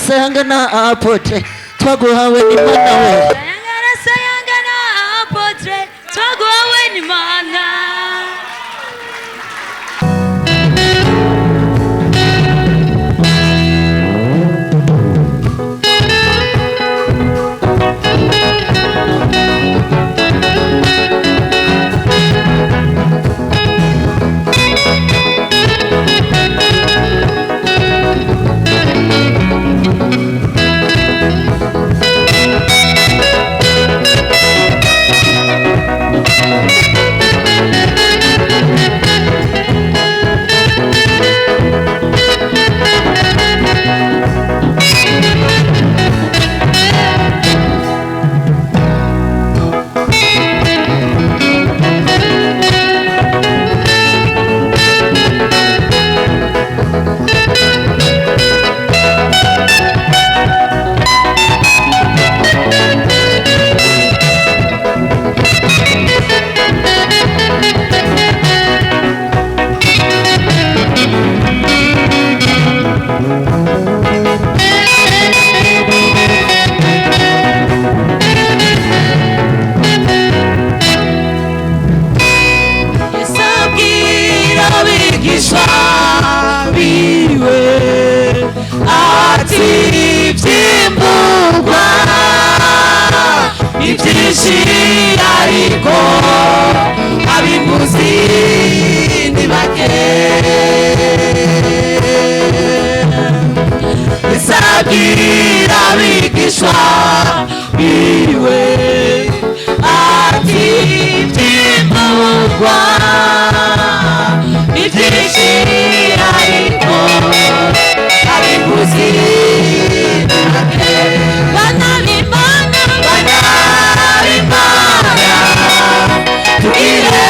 sayangana apotre twaguhawe n'Imana we. sayangana apotre twaguhawe n'Imana. Tugire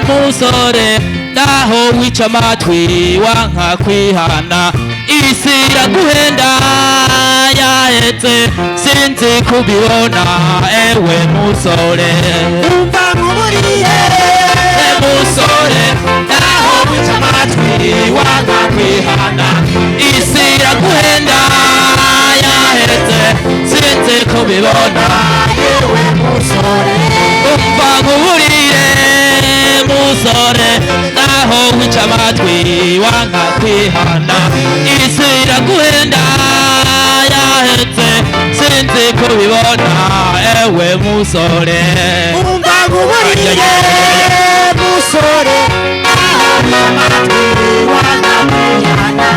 musore naho wica amatwi wanka kwihana isi iraguhenda yahetse sinzi kubibona ewe musore umva nkuburiye musore naho wica amatwi wanka kwihana isi iraguhenda yahetse sinzi kubibona ewe musore umva nkuburiye musore naho wica amatwi wanka kwihana isi iraguhenda yahetse sinzi kubibona ewe musore umva nkuburiye musore naho wica amatwi wanka kwihana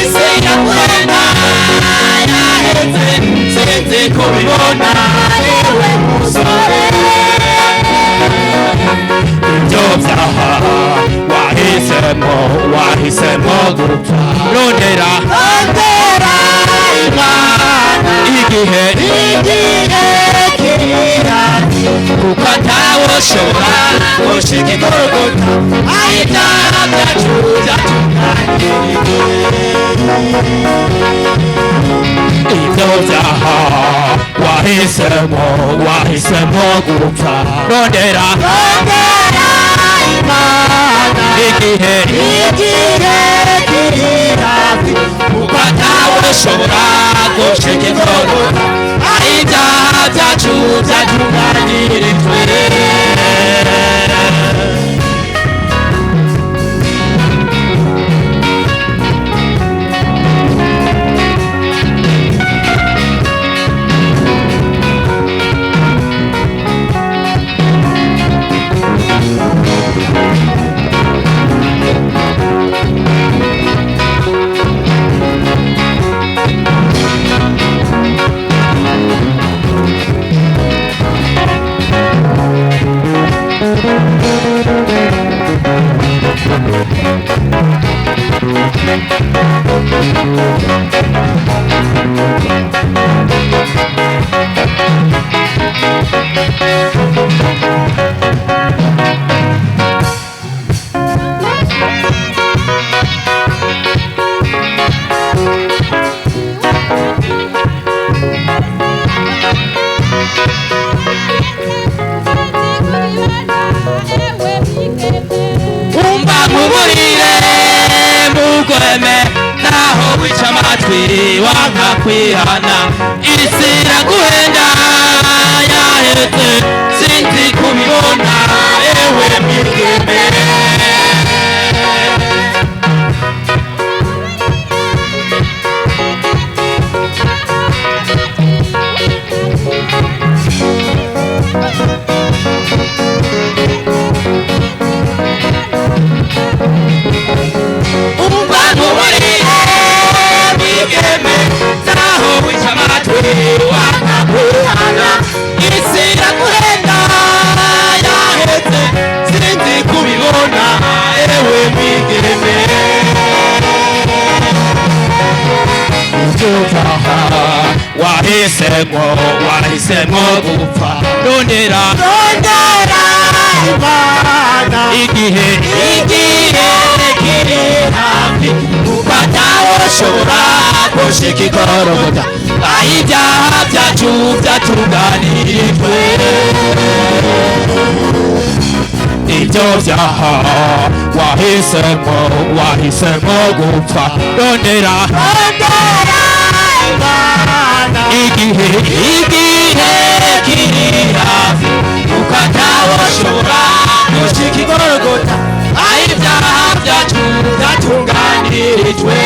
isi iraguhenda yahetse sinzi kubibona ewe musore Jobzaha wahisemo gupfa rondera Imana igihe kirira kuko atawoshobora gushika igorogota ibyaha byacu byatunganyirije ibyo byaha wahisemo gupfa rondera Imana igihe kirira kuko atawoshobora gushika igorogota ibyaha byacu byatunganyirijwe umva nkuburire mugweme naho wica amatwi wanka kwihana isi iraguhenda yaheze sinzi kubibona ewe mwigeme wahisemo gupfa rondera Imana igihe kiri hafi ukatawoshobora gushika igorogota aho ibyaha byacu byatunganirijwe ibyo byaha wahisemo gupfa rondera igihe kiri hafi ukatawoshobora gushika igorogota aho ibyaha byacu byatunganirijwe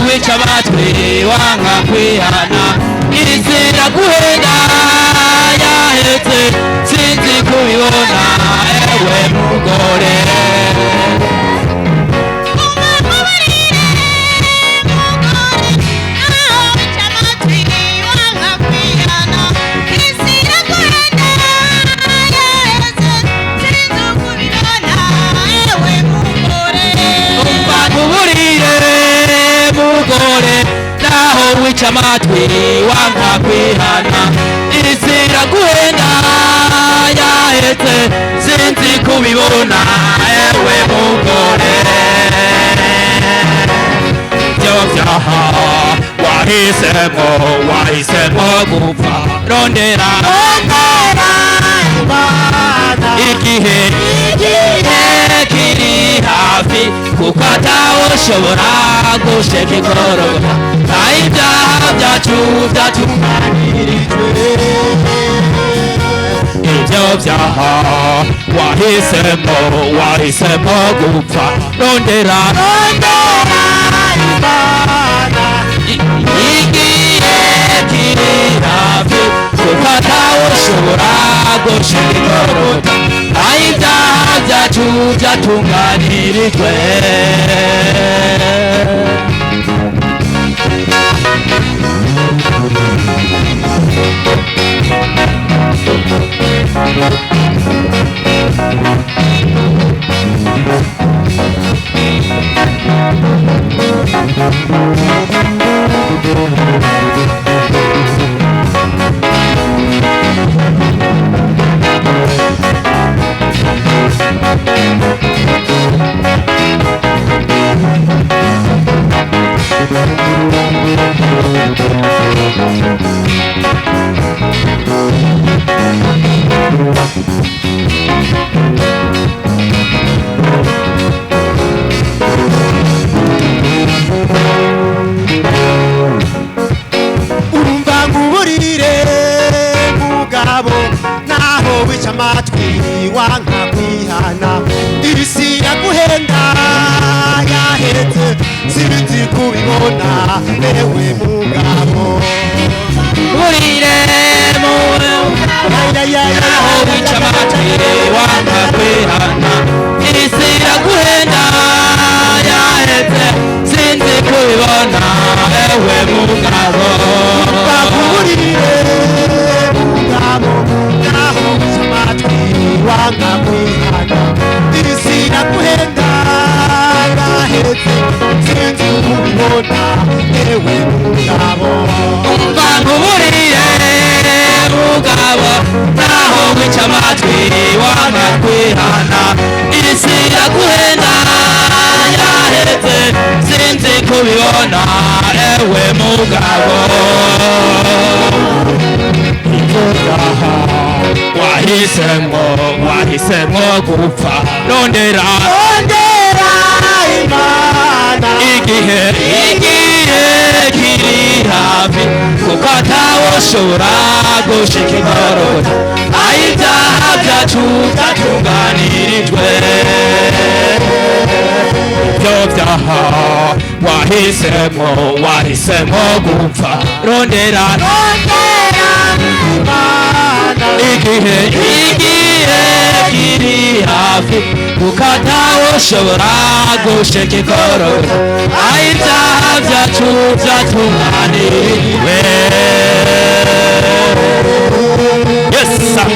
wica amatwi wanka kwihana isi iraguhenda yaheze sinzi kubibona ewe mugore wica amatwi wanka kwihana isi iraguhenda yaheze sinzi kubibona ewe mugore ibyo byaha wahisemo gupfa rondera igihe kiri hafi kuko atawoshobora gushika igorogota aho ibyaha byacu byatunganirijwe ibyo byaha wahisemo gupfa rondera Imana igihe kiri hafi kuko atawoshobora gushika igorogota aho ibyaha byacu byatunganirijwe ewe mugabo urire muwe aho wica amatwi wanga kwihana isi iraguhenda yaheze sinzi kubibona ewe mugabo urire mugabo aho wica amatwi wanga kwihana isi iraguhenda yaheze sinzi kubibona ewe mugabo umva nkuburiye mugabo naho wica amatwi wanga kwihana isi iraguhenda yaheze sinzi kubibona ewe mugabo wahisemo gupfa rondera imana igihe kiri hafi kuko atawoshobora gushika igorora aho ibyaha byacu byatunganirijwe ibyo byaha wahisemo gupfa rondera igihe kiri hafi kuko atawoshobora gushika igorora aho ibyaha byacu byatunganirijwe. Yes sir.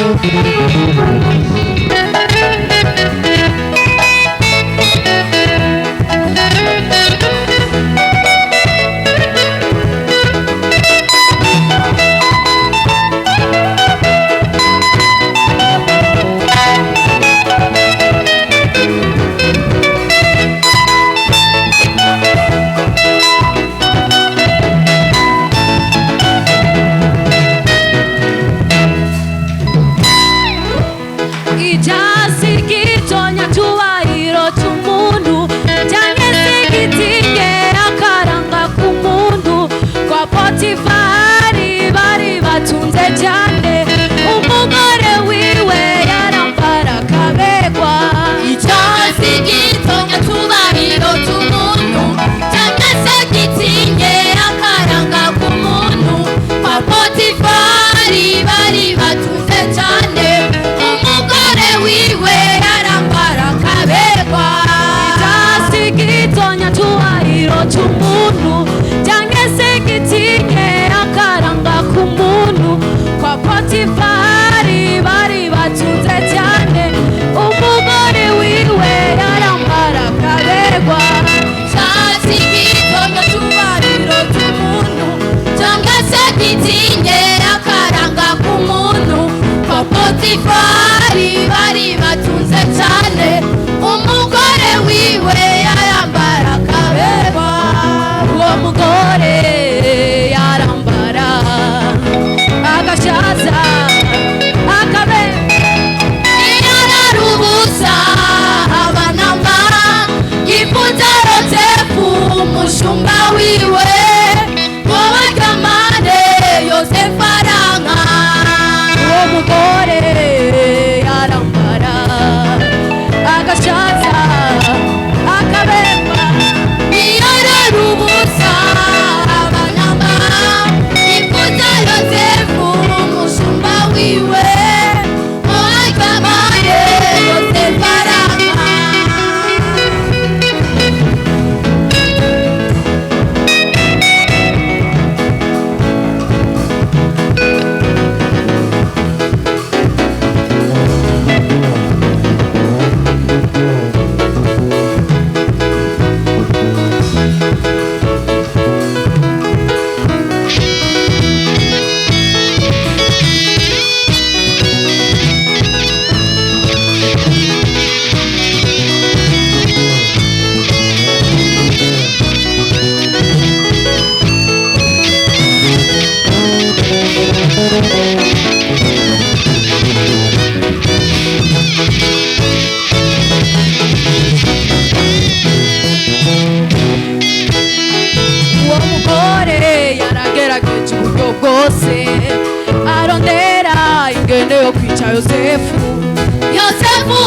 Yosefu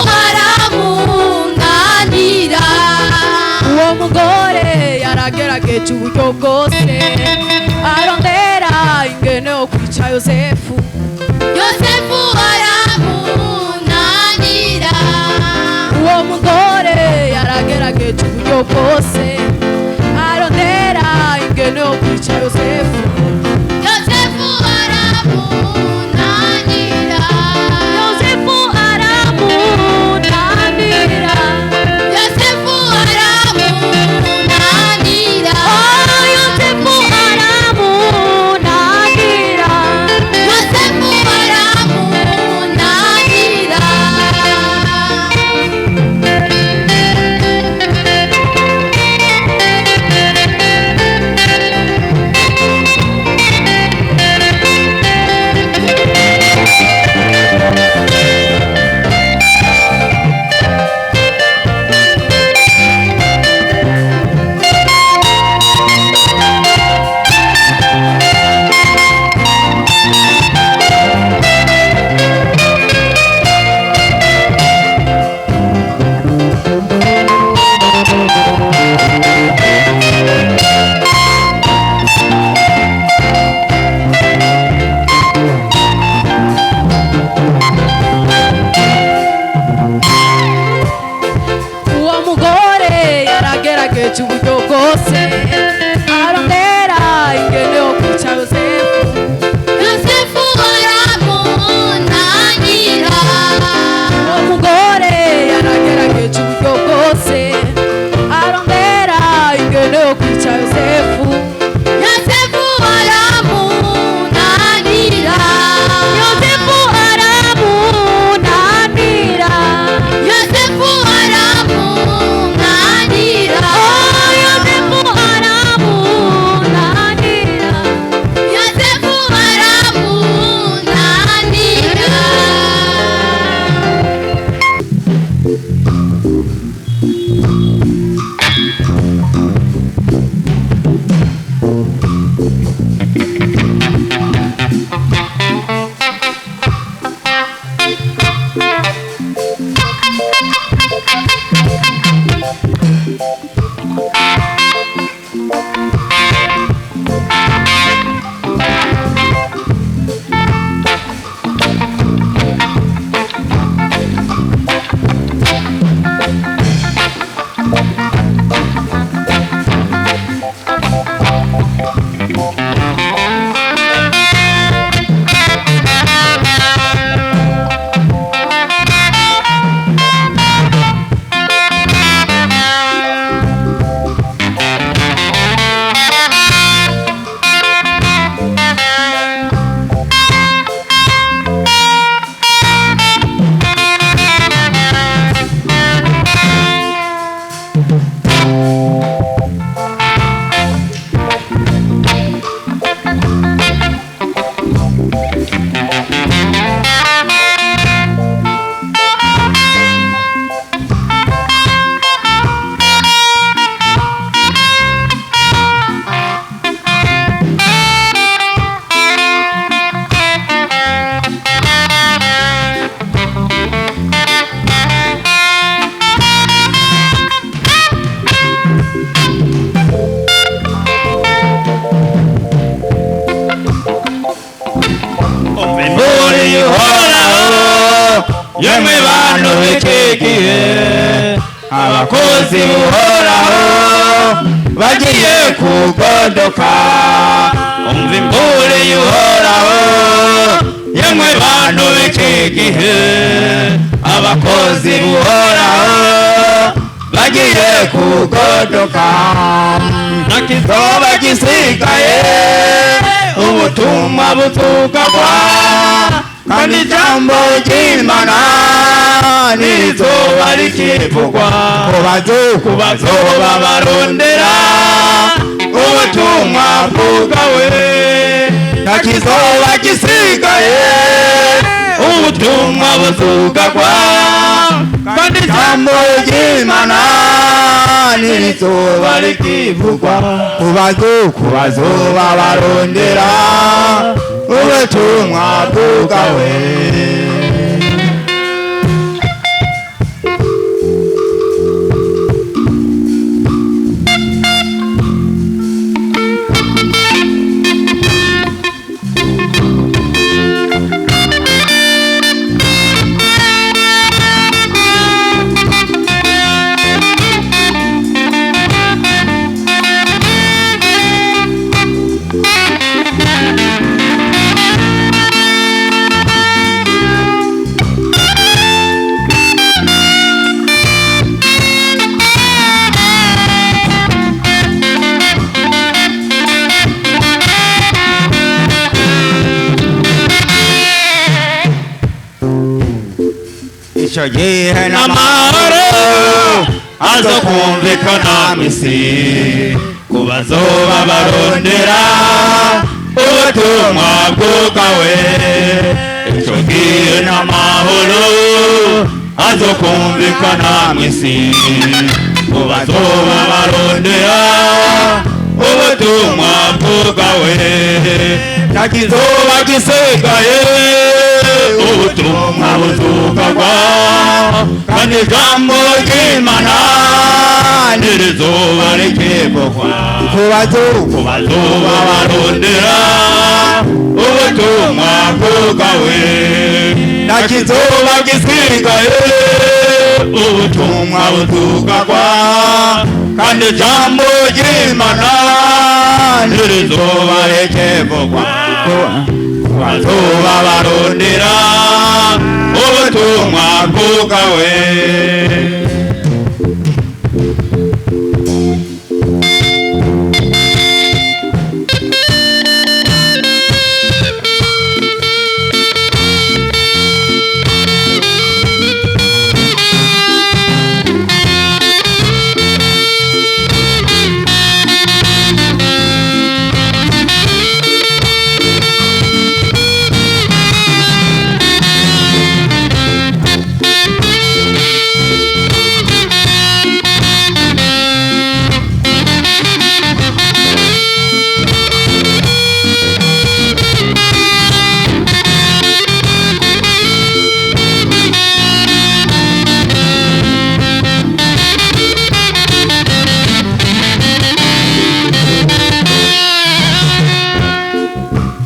aramunanira uwo mugore yaragerageje cy'uburyo bwose arondera ingene yo kwica Yosefu. Yosefu aramunanira, uwo mugore yaragerageje uburyo bwose arondera ingene yo kwica Yosefu. Yosefu aramunanira, Yosefu aramunanira, Yosefu aramunanira, Yosefu aramunanira, Yosefu aramunanira. uwo mugore yaragerageje uburyo bwose arondera ingene yo kwica Yosefu. Yosefu aramunanira, uwo mugore yaragerageje uburyo bwose arondera ingene yo kwica Yosefu. Yosefu aramunanira, Yosefu aramunanira, Yosefu aramunanira, Yosefu aramunanira. Yosefu aramunanira. yemwe bantu b'ikigihe abakozi buhoraho bagiye kugodoka umva imbure y'uhoraho yemwe bantu b'ikigihe abakozi buhoraho bagiye kugodoka ntakizoba gisigaye ubutumwa butugagwa kandi ijambo ry'Imana nirizoba rikivugwa ku bazoba barondera ubutumwa bwugawe ntakizoba gisigaye ubutumwa butugagwa kandi ijambo ry'Imana nirizoba rikivugwa ku bazoba barondera ubutumwa bwugawe. icyo gihe n'amahoro azokumvikana mu isi ku bazoba barondera ubutumwa bwawe. Icyo gihe n'amahoro azokumvikana mu isi ku bazoba barondera ubutumwa bwawe. Nta kizoba gisigaye ubutumwa buzukagwa, kandi ijambo ry'Imana ntirizoba rikivugwa ku bazoba barondera ubutumwa bwawe. Nta kizoba gisigaye ubutumwa buzukagwa, kandi ijambo ry'Imana ntirizoba rikivugwa ku bazoba barondera ubutumwa bwawe.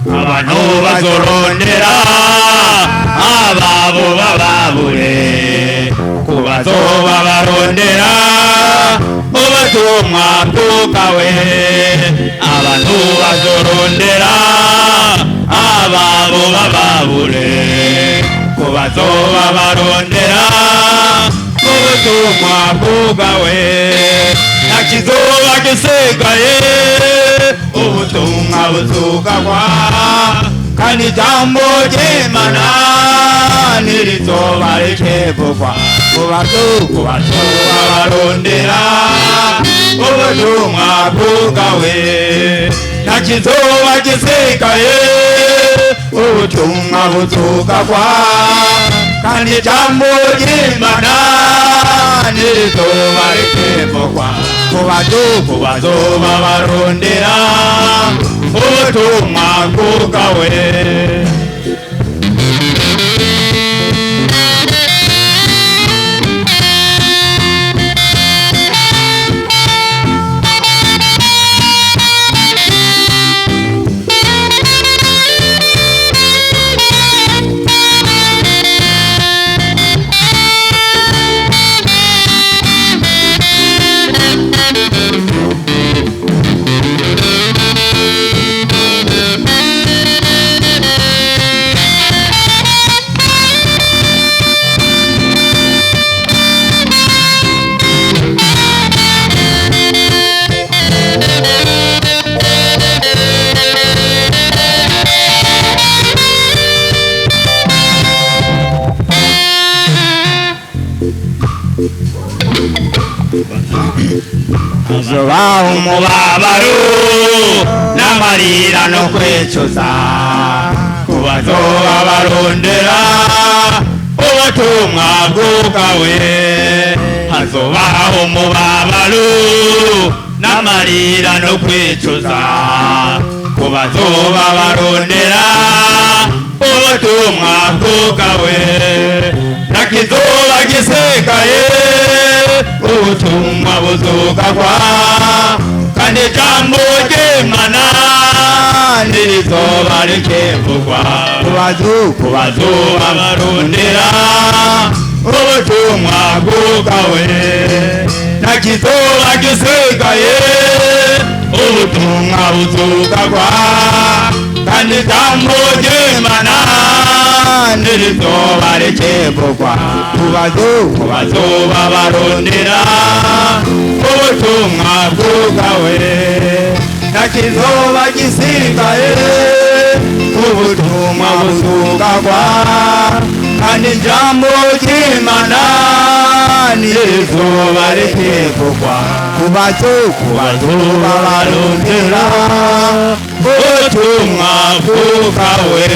Abantu bazorondera ababo bababure, ku bazoba barondera ubutumwa bwawe. Abantu bazorondera ababo bababure, ku bazoba barondera ubutumwa bwawe. Nta kizoba gisigaye ubutumwa buzukagwa, kandi ijambo ry'Imana ntirizoba rikivugwa ku bazoba barondera ubutumwa bwawe. Nta kizoba gisigaye ubutumwa buzukagwa, kandi ijambo ry'Imana ntirizoba rikivugwa ku bazoba barondera ubutumwa bwawe. Hazobaho umubabaro n'amarira no kwicuza ku bazoba barondera ubutumwa bwawe. Hazobaho umubabaro n'amarira no kwicuza ku bazoba barondera ubutumwa bwawe. Nta kizoba gisigaye ubutumwa buzukagwa, kandi ijambo ry'Imana ntirizoba rikivugwa ku bazoba barondera ubutumwa bwawe. Nta kizoba gisigaye ubutumwa buzukagwa, kandi ijambo ry'Imana ntirizoba rikivugwa ku bazoba barondera ubutumwa bwawe. Nta kizoba gisigaye ubutumwa buzukagwa, kandi ijambo ry'Imana n'izuba rikivugwa ku bazokubazuba barondera ubutumwa bwawe